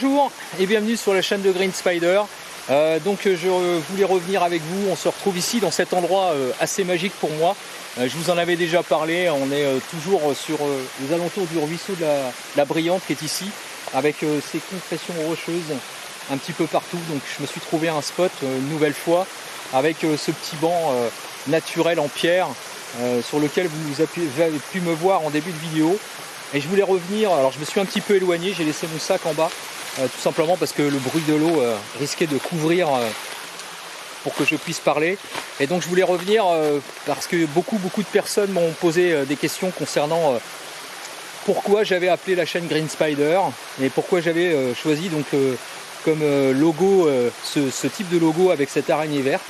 Bonjour et bienvenue sur la chaîne de Green Spider. Je voulais revenir avec vous, on se retrouve ici dans cet endroit assez magique pour moi. Je vous en avais déjà parlé, on est toujours sur les alentours du ruisseau de la Briante qui est ici, avec ces compressions rocheuses un petit peu partout. Donc je me suis trouvé un spot une nouvelle fois avec ce petit banc naturel en pierre sur lequel vous avez pu me voir en début de vidéo. Et je voulais revenir, alors je me suis un petit peu éloigné, j'ai laissé mon sac en bas, tout simplement parce que le bruit de l'eau risquait de couvrir pour que je puisse parler. Et donc je voulais revenir parce que beaucoup de personnes m'ont posé des questions concernant pourquoi j'avais appelé la chaîne Green Spider et pourquoi j'avais choisi donc comme logo ce type de logo avec cette araignée verte.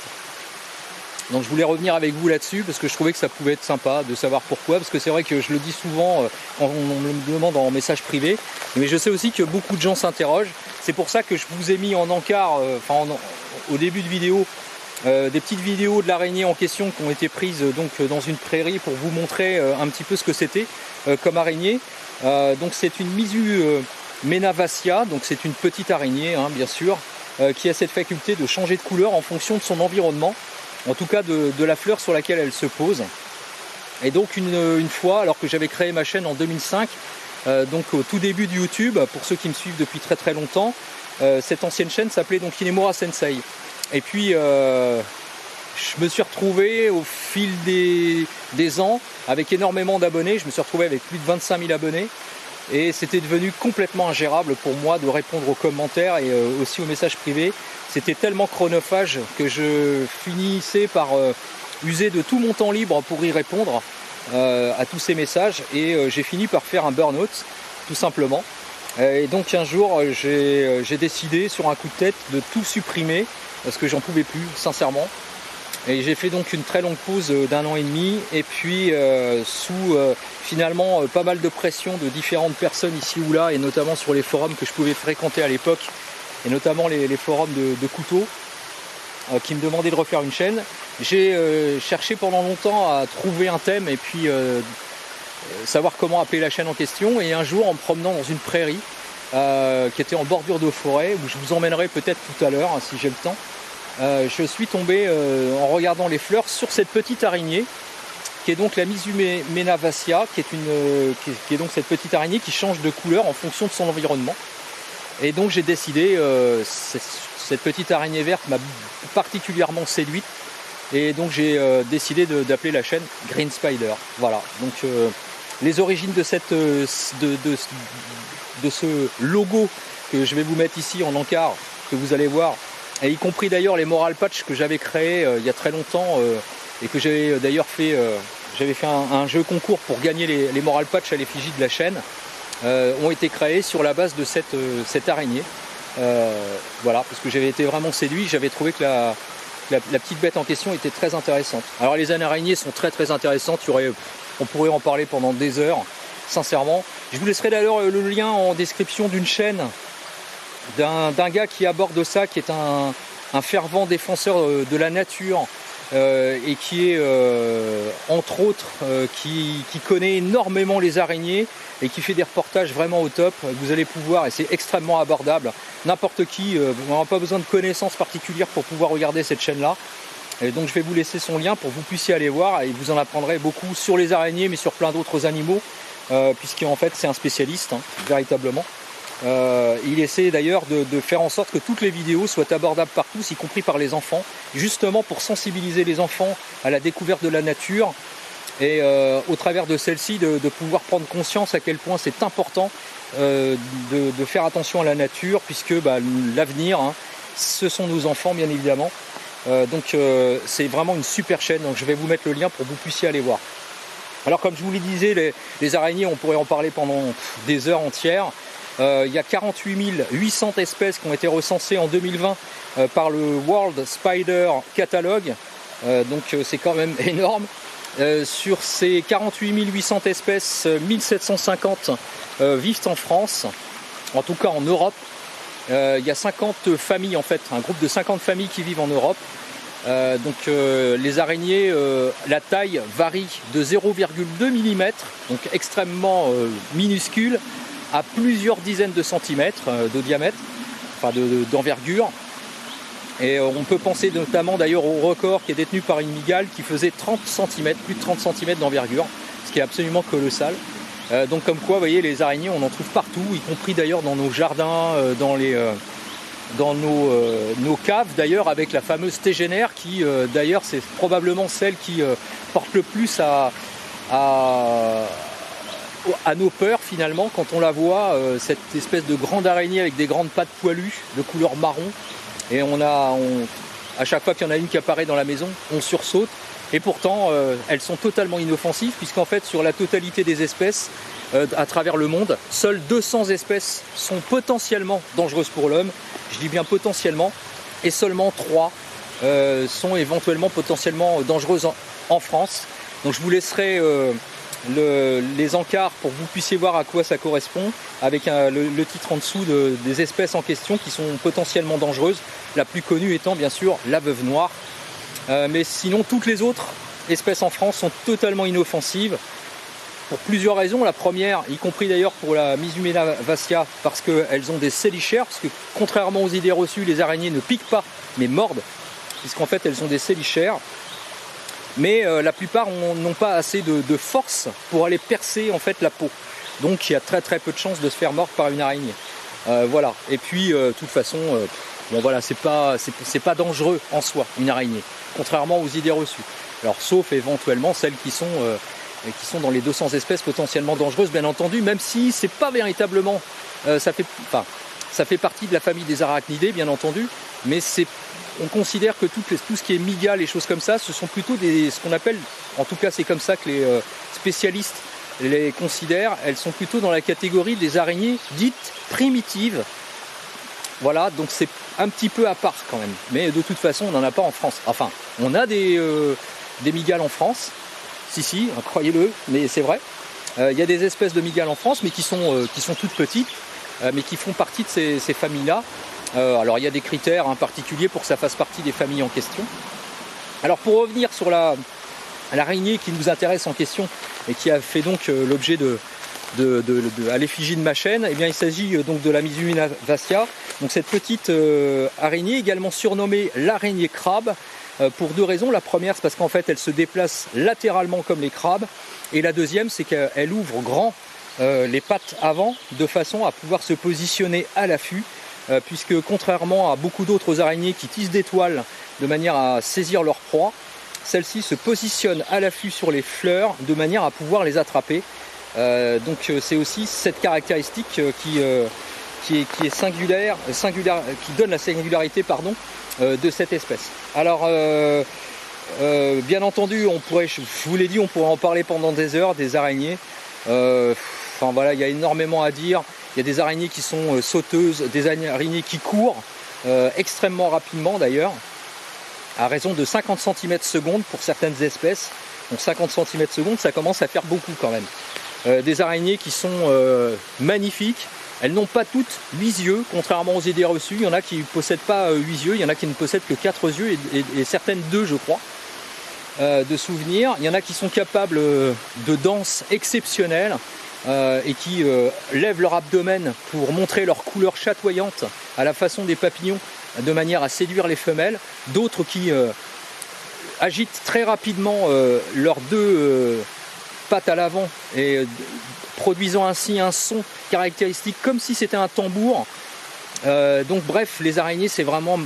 Donc je voulais revenir avec vous là-dessus parce que je trouvais que ça pouvait être sympa de savoir pourquoi, parce que c'est vrai que je le dis souvent, on me le demande en message privé, mais je sais aussi que beaucoup de gens s'interrogent. C'est pour ça que je vous ai mis en encart, au début de vidéo, des petites vidéos de l'araignée en question qui ont été prises donc dans une prairie pour vous montrer un petit peu ce que c'était comme araignée. Donc c'est une Misu Menavacia, donc c'est une petite araignée bien sûr, qui a cette faculté de changer de couleur en fonction de son environnement. En tout cas de la fleur sur laquelle elle se pose. Et donc une fois, alors que j'avais créé ma chaîne en 2005, donc au tout début de YouTube, pour ceux qui me suivent depuis très longtemps, cette ancienne chaîne s'appelait donc Hinemura Sensei. Et puis je me suis retrouvé au fil des ans avec énormément d'abonnés. Je me suis retrouvé avec plus de 25 000 abonnés. Et c'était devenu complètement ingérable pour moi de répondre aux commentaires et aussi aux messages privés. C'était tellement chronophage que je finissais par user de tout mon temps libre pour y répondre à tous ces messages. Et j'ai fini par faire un burn-out, tout simplement. Et donc un jour, j'ai décidé sur un coup de tête de tout supprimer parce que j'en pouvais plus, sincèrement. Et j'ai fait donc une très longue pause d'1 an et demi, et puis sous finalement pas mal de pression de différentes personnes ici ou là, et notamment sur les forums que je pouvais fréquenter à l'époque, et notamment les forums de couteaux, qui me demandaient de refaire une chaîne. J'ai cherché pendant longtemps à trouver un thème et puis savoir comment appeler la chaîne en question, et un jour en me promenant dans une prairie qui était en bordure de forêt, où je vous emmènerai peut-être tout à l'heure si j'ai le temps, je suis tombé en regardant les fleurs sur cette petite araignée qui est donc la Misu Menavacia, qui est donc cette petite araignée qui change de couleur en fonction de son environnement. Et donc j'ai décidé, cette petite araignée verte m'a particulièrement séduite, et donc j'ai décidé d'appeler la chaîne Green Spider. Voilà, donc les origines de ce logo que je vais vous mettre ici en encart, que vous allez voir, et y compris d'ailleurs les Moral Patch que j'avais créé il y a très longtemps et que j'avais d'ailleurs fait, j'avais fait un jeu concours pour gagner les Moral Patch à l'effigie de la chaîne, ont été créés sur la base de cette araignée. Voilà, parce que j'avais été vraiment séduit, j'avais trouvé que la petite bête en question était très intéressante. Alors les araignées sont très intéressantes, on pourrait en parler pendant des heures, sincèrement. Je vous laisserai d'ailleurs le lien en description d'une chaîne d'un gars qui aborde ça, qui est un fervent défenseur de la nature et qui est entre autres qui connaît énormément les araignées et qui fait des reportages vraiment au top. Vous allez pouvoir, et c'est extrêmement abordable, n'importe qui, on n'a pas besoin de connaissances particulières pour pouvoir regarder cette chaîne là. Et donc je vais vous laisser son lien pour que vous puissiez aller voir, et vous en apprendrez beaucoup sur les araignées mais sur plein d'autres animaux, puisqu'en fait c'est un spécialiste, véritablement. Il essaie d'ailleurs de faire en sorte que toutes les vidéos soient abordables par tous, y compris par les enfants, justement pour sensibiliser les enfants à la découverte de la nature, et au travers de celle-ci de pouvoir prendre conscience à quel point c'est important de faire attention à la nature, puisque l'avenir, ce sont nos enfants bien évidemment. Donc c'est vraiment une super chaîne, donc je vais vous mettre le lien pour que vous puissiez aller voir. Alors comme je vous le disais, les araignées, on pourrait en parler pendant des heures entières. Il y a 48 800 espèces qui ont été recensées en 2020 par le World Spider Catalogue, donc c'est quand même énorme. Sur ces 48 800 espèces, 1750 vivent en France, en tout cas en Europe. Il y a 50 familles en fait, un groupe de 50 familles qui vivent en Europe. Les araignées, la taille varie de 0,2 mm, donc extrêmement minuscule, à plusieurs dizaines de centimètres de diamètre, enfin d'envergure. Et on peut penser notamment d'ailleurs au record qui est détenu par une mygale qui faisait 30 cm, plus de 30 cm d'envergure, ce qui est absolument colossal. Donc comme quoi, vous voyez, les araignées, on en trouve partout, y compris d'ailleurs dans nos jardins, dans nos caves d'ailleurs, avec la fameuse tégénaire qui d'ailleurs c'est probablement celle qui porte le plus à nos peurs finalement quand on la voit, cette espèce de grande araignée avec des grandes pattes poilues de couleur marron. Et à chaque fois qu'il y en a une qui apparaît dans la maison, on sursaute. Et pourtant, elles sont totalement inoffensives, puisqu'en fait, sur la totalité des espèces à travers le monde, seules 200 espèces sont potentiellement dangereuses pour l'homme. Je dis bien potentiellement. Et seulement 3 sont éventuellement potentiellement dangereuses en France. Donc je vous laisserai les encarts pour que vous puissiez voir à quoi ça correspond, avec le titre en dessous des espèces en question qui sont potentiellement dangereuses. La plus connue étant bien sûr la veuve noire. Mais sinon, toutes les autres espèces en France sont totalement inoffensives pour plusieurs raisons. La première, y compris d'ailleurs pour la Misumena vassia, parce qu'elles ont des célichères, parce que contrairement aux idées reçues, les araignées ne piquent pas, mais mordent, puisqu'en fait elles ont des célichères. Mais la plupart n'ont pas assez de force pour aller percer en fait la peau. Donc il y a très peu de chances de se faire mordre par une araignée. Voilà. Et puis de toute façon, bon voilà, c'est pas dangereux en soi une araignée, contrairement aux idées reçues. Alors sauf éventuellement celles qui sont dans les 200 espèces potentiellement dangereuses, bien entendu, même si c'est pas véritablement, ça fait partie de la famille des arachnidés, bien entendu, mais on considère que tout ce qui est mygale et choses comme ça, ce sont plutôt ce qu'on appelle, en tout cas c'est comme ça que les spécialistes les considèrent, elles sont plutôt dans la catégorie des araignées dites primitives. Voilà, donc c'est un petit peu à part quand même, mais de toute façon on n'en a pas en France. Enfin, on a des mygales en France, si, croyez-le, mais c'est vrai. Il y a des espèces de mygales en France, mais qui sont toutes petites, mais qui font partie de ces familles-là. Alors il y a des critères particuliers pour que ça fasse partie des familles en question. Alors pour revenir sur l'araignée qui nous intéresse en question et qui a fait donc l'objet à l'effigie de ma chaîne, eh bien il s'agit donc de la Misumena vassia. Donc cette petite araignée, également surnommée l'araignée crabe, pour 2 raisons. La première, c'est parce qu'en fait elle se déplace latéralement comme les crabes, et la deuxième, c'est qu'elle ouvre grand les pattes avant de façon à pouvoir se positionner à l'affût, puisque contrairement à beaucoup d'autres araignées qui tissent des toiles de manière à saisir leur proie, celle-ci se positionne à l'affût sur les fleurs de manière à pouvoir les attraper. Donc c'est aussi cette caractéristique qui est singulière, qui donne la singularité de cette espèce. Alors bien entendu, je vous l'ai dit, on pourrait en parler pendant des heures, des araignées. Enfin voilà, il y a énormément à dire. Il y a des araignées qui sont sauteuses, des araignées qui courent extrêmement rapidement d'ailleurs, à raison de 50 cm/s pour certaines espèces. Donc 50 cm/s, ça commence à faire beaucoup quand même. Des araignées qui sont magnifiques. Elles n'ont pas toutes 8 yeux, contrairement aux idées reçues. Il y en a qui ne possèdent pas 8 yeux, il y en a qui ne possèdent que 4 yeux et certaines 2, je crois, de souvenirs. Il y en a qui sont capables de danses exceptionnelles et qui lèvent leur abdomen pour montrer leur couleur chatoyante à la façon des papillons, de manière à séduire les femelles. D'autres qui agitent très rapidement leurs 2 pattes à l'avant et produisant ainsi un son caractéristique comme si c'était un tambour. Donc bref, les araignées, c'est vraiment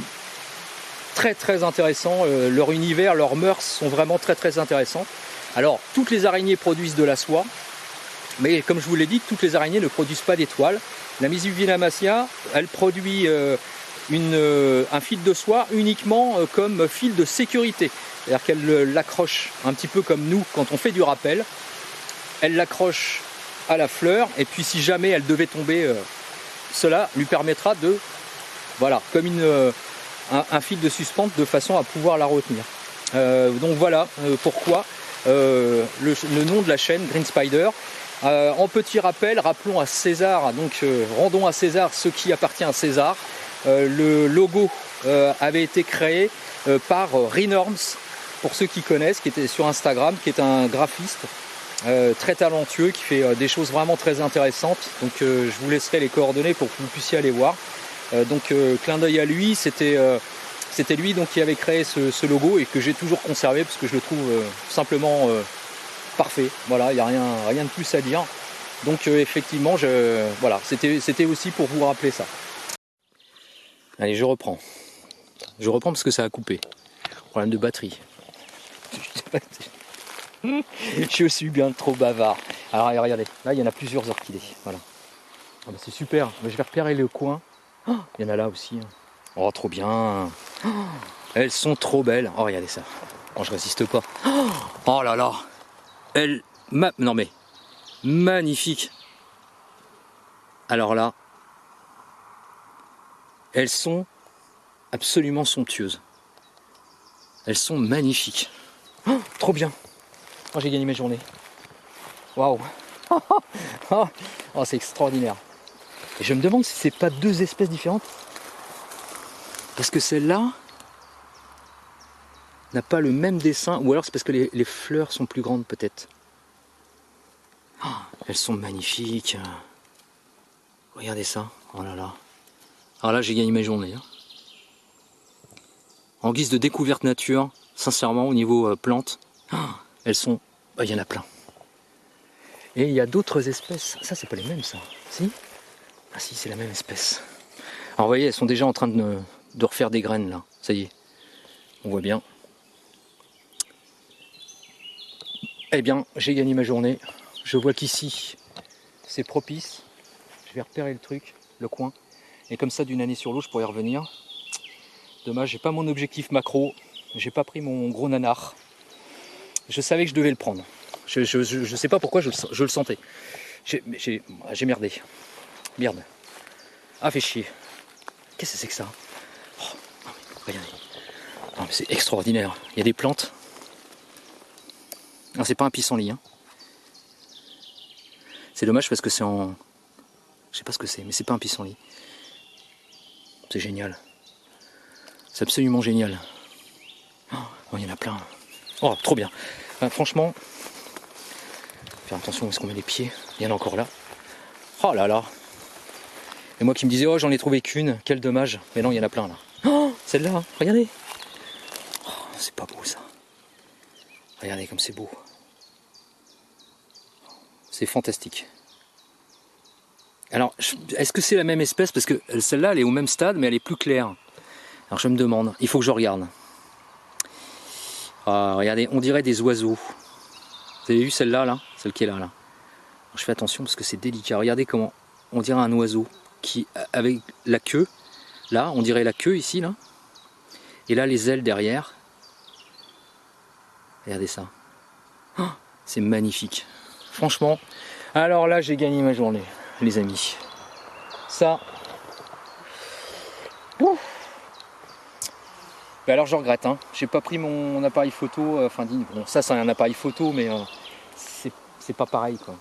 très intéressant. Leur univers, leurs mœurs sont vraiment très intéressants. Alors toutes les araignées produisent de la soie, mais comme je vous l'ai dit, toutes les araignées ne produisent pas d'étoiles. La Misumena vassia, elle produit un fil de soie uniquement comme fil de sécurité. C'est-à-dire qu'elle l'accroche un petit peu comme nous quand on fait du rappel. Elle l'accroche à la fleur, et puis si jamais elle devait tomber, cela lui permettra de, voilà, comme un fil de suspente, de façon à pouvoir la retenir. Donc voilà pourquoi le nom de la chaîne Green Spider. En petit rappel, rappelons à César, donc rendons à César ce qui appartient à César. Le logo avait été créé par Rinorms, pour ceux qui connaissent, qui était sur Instagram, qui est un graphiste très talentueux, qui fait des choses vraiment très intéressantes. Donc je vous laisserai les coordonnées pour que vous puissiez aller voir. Clin d'œil à lui, c'était lui donc qui avait créé ce logo et que j'ai toujours conservé parce que je le trouve simplement parfait. Voilà, il n'y a rien de plus à dire. Donc effectivement, voilà, c'était aussi pour vous rappeler ça. Allez, je reprends. Je reprends parce que ça a coupé. Problème de batterie. Je suis bien trop bavard. Alors regardez, là il y en a plusieurs orchidées. Voilà. Ah bah, c'est super. Je vais repérer le coin. Oh, il y en a là aussi. Oh, trop bien. Oh, elles sont trop belles. Oh, regardez ça. Oh, je résiste pas. Oh là là. Non mais, magnifique. Alors là, elles sont absolument somptueuses. Elles sont magnifiques. Oh, trop bien. Oh, j'ai gagné ma journée. Waouh. Oh, c'est extraordinaire. Et je me demande si c'est pas deux espèces différentes. Parce que celle-là n'a pas le même dessin. Ou alors c'est parce que les fleurs sont plus grandes peut-être. Oh, elles sont magnifiques. Regardez ça. Oh là là. Alors là j'ai gagné ma journée. Hein. En guise de découverte nature, sincèrement au niveau plantes, elles sont... Il y en a plein. Et il y a d'autres espèces. Ça c'est pas les mêmes ça. Si ? Ah si, c'est la même espèce. Alors vous voyez, elles sont déjà en train de refaire des graines là. Ça y est. On voit bien. Eh bien, j'ai gagné ma journée. Je vois qu'ici, c'est propice. Je vais repérer le truc, le coin. Et comme ça, d'une année sur l'autre, je pourrais y revenir. Dommage, j'ai pas mon objectif macro. J'ai pas pris mon gros nanar. Je savais que je devais le prendre. Je sais pas pourquoi je le sentais. J'ai merdé. Merde. Ah, fait chier. Qu'est-ce que c'est que ça? Oh, regardez. Oh, c'est extraordinaire. Il y a des plantes. Ah, c'est pas un pissenlit. Hein. C'est dommage parce que c'est en... Je sais pas ce que c'est, mais c'est pas un pissenlit. C'est génial. C'est absolument génial. Oh, il y en a plein. Oh, trop bien. Franchement, faire attention où est-ce qu'on met les pieds. Il y en a encore là. Oh là là. Et moi qui me disais, oh j'en ai trouvé qu'une, quel dommage. Mais non, il y en a plein là. Oh, celle-là, hein, regardez. Oh, c'est pas beau ça. Regardez comme c'est beau. C'est fantastique. Alors, est-ce que c'est la même espèce? Parce que celle-là, elle est au même stade, mais elle est plus claire. Alors je me demande, il faut que je regarde. Ah, regardez, on dirait des oiseaux. Vous avez vu celle-là, là? Celle qui est là, là. Alors, je fais attention parce que c'est délicat. Regardez comment on dirait un oiseau qui, avec la queue, là, on dirait la queue ici, là. Et là, les ailes derrière. Regardez ça. Oh, c'est magnifique. Franchement, alors là, j'ai gagné ma journée, les amis. Ça... Ouf. Ben alors je regrette, hein. J'ai pas pris mon appareil photo, bon ça c'est un appareil photo mais c'est pas pareil quoi.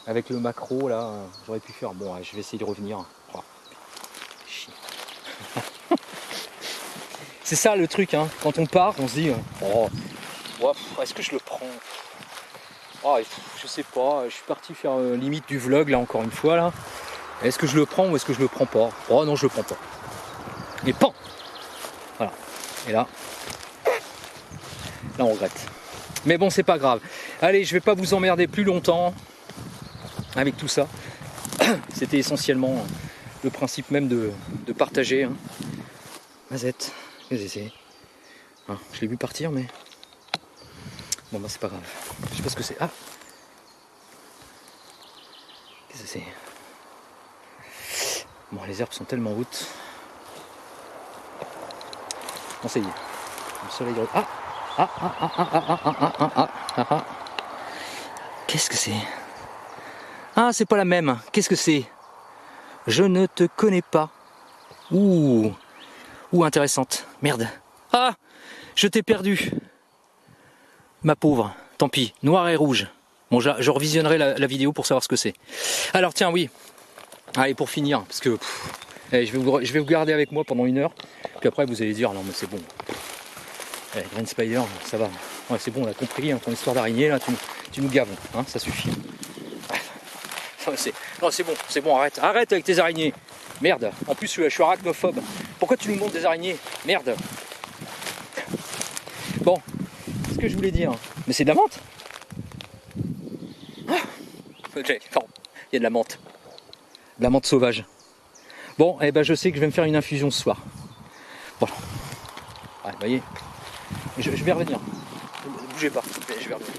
Avec le macro là, j'aurais pu faire, bon ouais, je vais essayer de revenir. Oh, c'est ça le truc, hein. Quand on part on se dit, oh, est-ce que je le prends? Oh, je sais pas, je suis parti faire limite du vlog là encore une fois là. Est-ce que je le prends ou est-ce que je le prends pas? Oh non je le prends pas. Et pan. Voilà. Et là on regrette. Mais bon, c'est pas grave. Allez, je vais pas vous emmerder plus longtemps avec tout ça. C'était essentiellement le principe même de partager. Hein. Mazette, qu'est-ce que c'est? Hein, je l'ai vu partir, mais... Bon, bah c'est pas grave. Je sais pas ce que c'est. Ah! Qu'est-ce que c'est? Bon, les herbes sont tellement hautes. Bon, ça y est. Le soleil... Ah. Qu'est-ce que c'est? Ah, c'est pas la même. Qu'est-ce que c'est? Je ne te connais pas. Ouh, intéressante. Merde. Ah, je t'ai perdu. Ma pauvre. Tant pis. Noir et rouge. Bon, je revisionnerai la vidéo pour savoir ce que c'est. Alors tiens, oui. Allez, pour finir, parce que je vais vous garder avec moi pendant 1 heure. Puis après, vous allez dire, non mais c'est bon. Green Spider, ça va. Ouais, c'est bon, on a compris, hein, ton histoire d'araignée, là, tu nous gaves, hein, ça suffit. Non, c'est bon, arrête avec tes araignées. Merde, en plus je suis arachnophobe. Pourquoi tu nous montres des araignées? Merde. Bon, ce que je voulais dire, mais c'est de la menthe. Ah, non, il y a de la menthe. De la menthe sauvage. Bon, eh ben je sais que je vais me faire une infusion ce soir. Bon. Ouais, vous voyez, je vais revenir. Ne bougez pas, je vais revenir.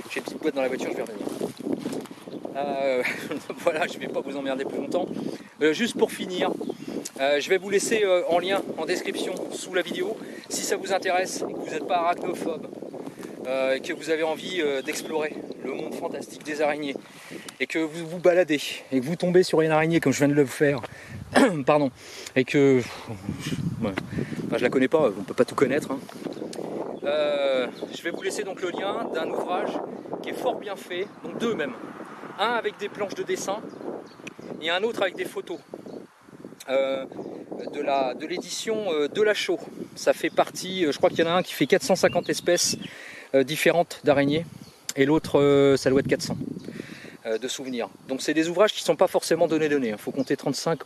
J'ai une petite boîte dans la voiture, je vais revenir. Voilà, je ne vais pas vous emmerder plus longtemps. Juste pour finir, je vais vous laisser en lien en description sous la vidéo. Si ça vous intéresse et que vous n'êtes pas arachnophobe, et que vous avez envie d'explorer le monde fantastique des araignées, et que vous vous baladez, et que vous tombez sur une araignée comme je viens de le faire, pardon, et que je la connais pas, on peut pas tout connaître, hein. Je vais vous laisser donc le lien d'un ouvrage qui est fort bien fait, donc deux même. Un avec des planches de dessin et un autre avec des photos de l'édition de la Chaux. Ça fait partie, je crois qu'il y en a un qui fait 450 espèces différentes d'araignées et l'autre ça doit être 400 de souvenirs. Donc c'est des ouvrages qui ne sont pas forcément donnés. Il faut compter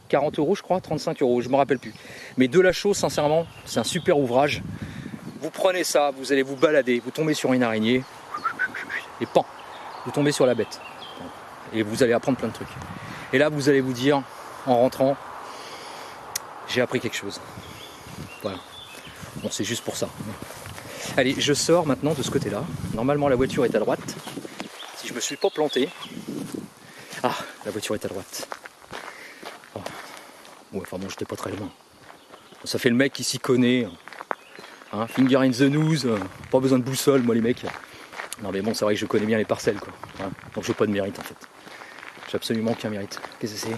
40 euros je crois, 35 euros, je ne me rappelle plus. Mais de la Chaux, sincèrement, c'est un super ouvrage. Vous prenez ça, vous allez vous balader, vous tombez sur une araignée et pan, vous tombez sur la bête. Et vous allez apprendre plein de trucs. Et là, vous allez vous dire, en rentrant, j'ai appris quelque chose. Voilà. Bon, c'est juste pour ça. Allez, je sors maintenant de ce côté-là. Normalement, la voiture est à droite. Si je me suis pas planté. Ah, la voiture est à droite. Oh. Ouais, enfin bon, j'étais pas très loin. Ça fait le mec qui s'y connaît. Hein, finger in the nose. Pas besoin de boussole, moi, les mecs. Non, mais bon, c'est vrai que je connais bien les parcelles, quoi. Hein, donc, j'ai pas de mérite, en fait. J'ai absolument aucun mérite. Qu'est-ce que c'est?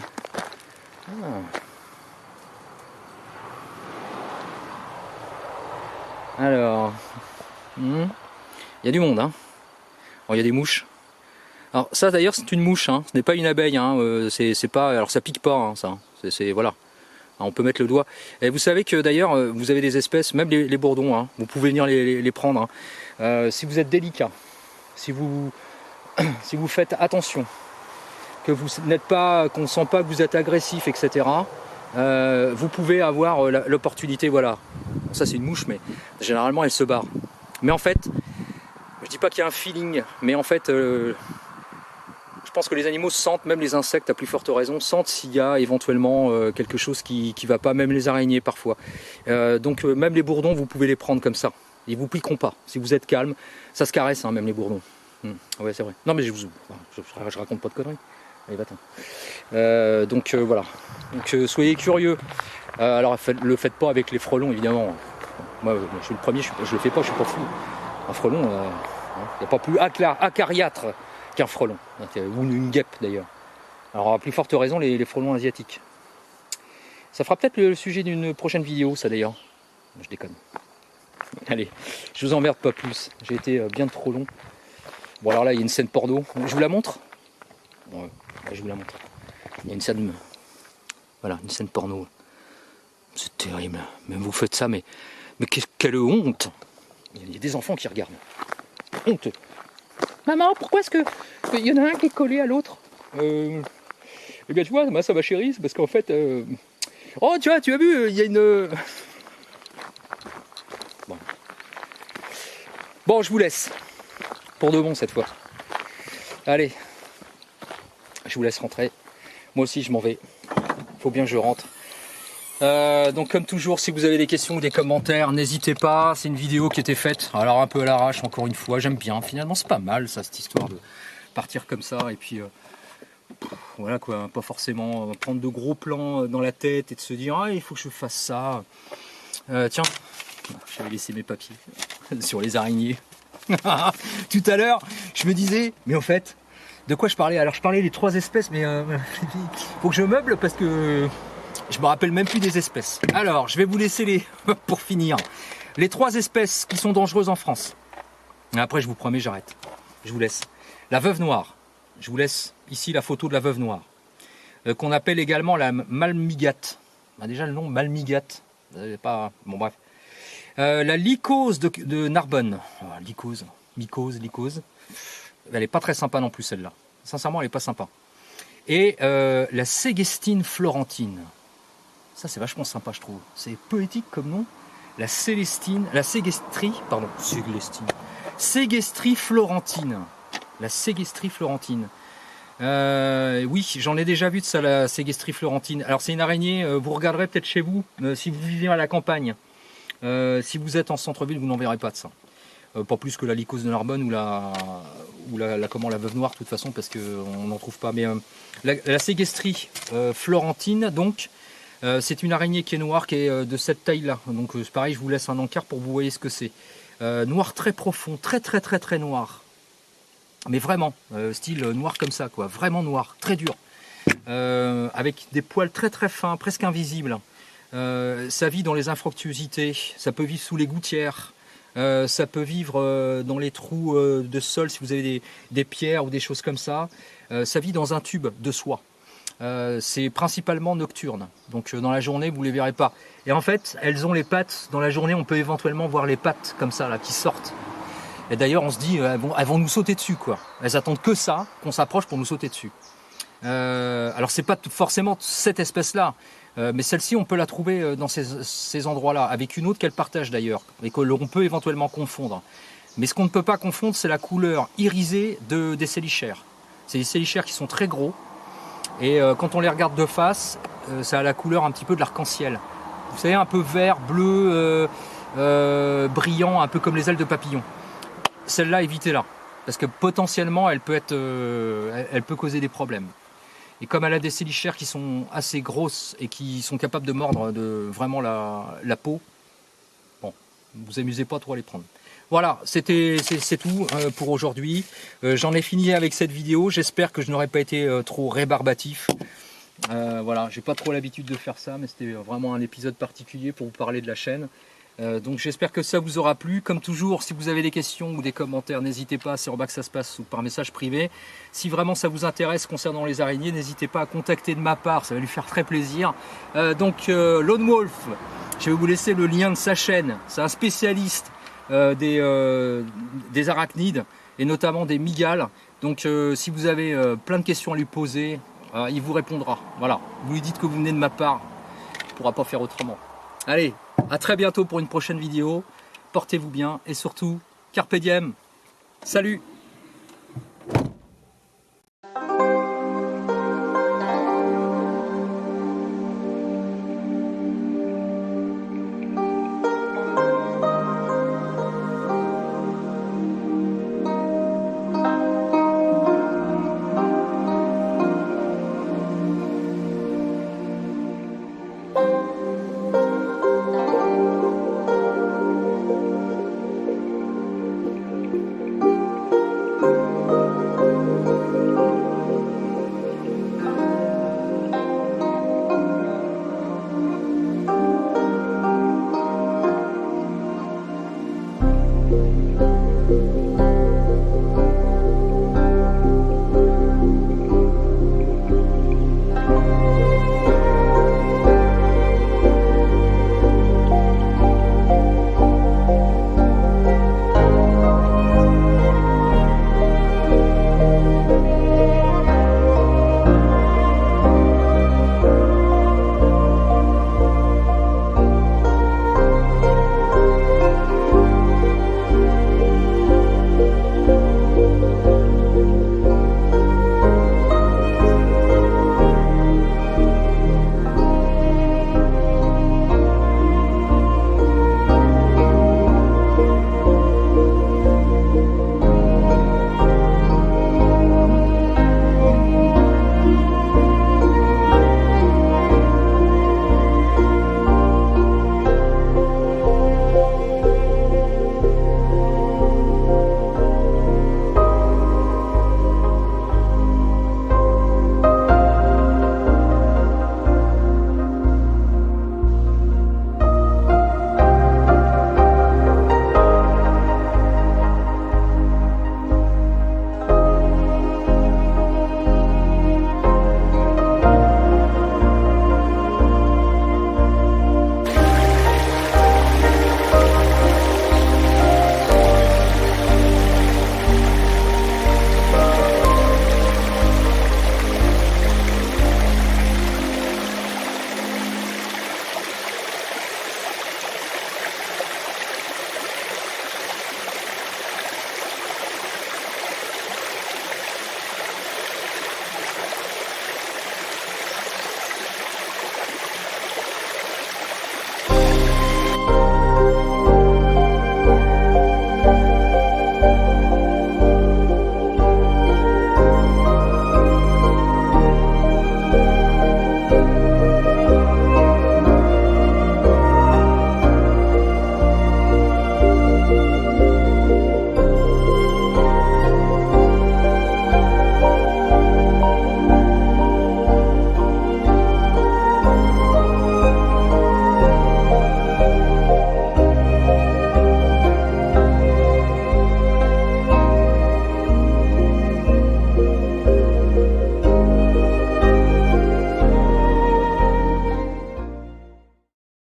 Alors, il y a du monde, hein. Alors, il y a des mouches. Alors ça d'ailleurs c'est une mouche, hein. Ce n'est pas une abeille, hein. C'est pas, alors ça pique pas, hein, ça. Voilà. Alors, on peut mettre le doigt. Et vous savez que d'ailleurs vous avez des espèces, même les bourdons, hein. Vous pouvez venir les prendre. Hein. Si vous êtes délicat, si vous faites attention, que vous n'êtes pas, qu'on ne sent pas que vous êtes agressif, etc. Vous pouvez avoir l'opportunité, voilà. Ça c'est une mouche, mais généralement elle se barre. Mais en fait, je dis pas qu'il y a un feeling, mais en fait, je pense que les animaux sentent, même les insectes à plus forte raison, sentent s'il y a éventuellement quelque chose qui va pas, même les araignées parfois. Donc même les bourdons, vous pouvez les prendre comme ça. Ils vous piqueront pas. Si vous êtes calme, ça se caresse, hein, même les bourdons. Ouais, c'est vrai. Non mais je raconte pas de conneries. Allez, va-t'en. Donc voilà. Donc soyez curieux. Alors le faites pas avec les frelons évidemment. Moi je suis le premier, je le fais pas, je suis pas fou. Un frelon, il n'y a pas plus acariâtre qu'un frelon, ou une guêpe d'ailleurs. Alors à plus forte raison les frelons asiatiques. Ça fera peut-être le sujet d'une prochaine vidéo, ça d'ailleurs. Je déconne. Allez, je vous emmerde pas plus. J'ai été bien trop long. Bon alors là il y a une scène porno. Je vous la montre. Ouais, je vous la montre. Il y a une scène, voilà, une scène porno. C'est terrible. Même vous faites ça, mais quelle honte. Il y a des enfants qui regardent. Honte. Maman, pourquoi est-ce que il y en a un qui est collé à l'autre? Eh bien tu vois, moi ça va chérie, c'est parce qu'en fait... Oh tu as vu, il y a une... Bon, je vous laisse. Pour de bon cette fois. Allez. Je vous laisse rentrer. Moi aussi je m'en vais. Faut bien que je rentre. Donc comme toujours, si vous avez des questions ou des commentaires, n'hésitez pas. C'est une vidéo qui était faite, alors un peu à l'arrache encore une fois. J'aime bien, finalement c'est pas mal ça, cette histoire de partir comme ça. Et puis voilà quoi, pas forcément prendre de gros plans dans la tête et de se dire ah il faut que je fasse ça. Tiens, j'avais laissé mes papiers sur les araignées. Tout à l'heure, je me disais, mais en fait, de quoi je parlais? Alors je parlais des 3 espèces, mais faut que je meuble parce que je me rappelle même plus des espèces. Alors, je vais vous laisser pour finir, les 3 espèces qui sont dangereuses en France. Et après, je vous promets, j'arrête. Je vous laisse. La veuve noire. Je vous laisse ici la photo de la veuve noire. Qu'on appelle également la malmigate. Bah, déjà, le nom malmigate. Pas... Bon, bref. La lycose de Narbonne. Oh, lycose. Elle n'est pas très sympa non plus celle-là. Sincèrement, elle n'est pas sympa. Et la Ségestine florentine. Ça, c'est vachement sympa, je trouve. C'est poétique comme nom. La Ségestrie florentine. La Ségestrie florentine. Oui, j'en ai déjà vu de ça, la Ségestrie florentine. Alors, c'est une araignée, vous regarderez peut-être chez vous, si vous vivez à la campagne. Si vous êtes en centre-ville, vous n'en verrez pas de ça. Pas plus que la lycose de Narbonne ou la veuve noire, de toute façon, parce qu'on n'en trouve pas. Mais la Ségestrie florentine, donc, c'est une araignée qui est noire, qui est de cette taille-là. Donc, c'est pareil, je vous laisse un encart pour que vous voyez ce que c'est. Noir très profond, très noir. Mais vraiment, style noir comme ça, quoi. Vraiment noir, très dur. Avec des poils très fins, presque invisibles. Ça vit dans les infructuosités, ça peut vivre sous les gouttières. Ça peut vivre dans les trous de sol si vous avez des pierres ou des choses comme ça. Ça vit dans un tube de soie. C'est principalement nocturne. Donc dans la journée, vous ne les verrez pas. Et en fait, elles ont les pattes. Dans la journée, on peut éventuellement voir les pattes comme ça, là, qui sortent. Et d'ailleurs, on se dit, elles vont nous sauter dessus, quoi. Elles attendent que ça, qu'on s'approche pour nous sauter dessus. Alors, c'est pas forcément cette espèce-là. Mais celle-ci, on peut la trouver dans ces endroits-là, avec une autre qu'elle partage d'ailleurs, et qu'on peut éventuellement confondre. Mais ce qu'on ne peut pas confondre, c'est la couleur irisée des célichères. C'est des célichères qui sont très gros, et quand on les regarde de face, ça a la couleur un petit peu de l'arc-en-ciel. Vous savez, un peu vert, bleu, brillant, un peu comme les ailes de papillon. Celle-là, évitez-la, parce que potentiellement, elle peut causer des problèmes. Et comme elle a des célichères qui sont assez grosses et qui sont capables de mordre vraiment la peau, bon, ne vous amusez pas trop à les prendre. Voilà, c'est tout pour aujourd'hui. J'en ai fini avec cette vidéo. J'espère que je n'aurai pas été trop rébarbatif. Voilà, j'ai pas trop l'habitude de faire ça, mais c'était vraiment un épisode particulier pour vous parler de la chaîne. Donc j'espère que ça vous aura plu. Comme toujours, si vous avez des questions ou des commentaires, n'hésitez pas, c'est en bas que ça se passe ou par message privé. Si vraiment ça vous intéresse concernant les araignées, n'hésitez pas à contacter de ma part, ça va lui faire très plaisir. Lone Wolf, je vais vous laisser le lien de sa chaîne. C'est un spécialiste des arachnides et notamment des mygales. Donc si vous avez plein de questions à lui poser, il vous répondra. Voilà, vous lui dites que vous venez de ma part, il ne pourra pas faire autrement. Allez, à très bientôt pour une prochaine vidéo. Portez-vous bien et surtout, carpe diem. Salut!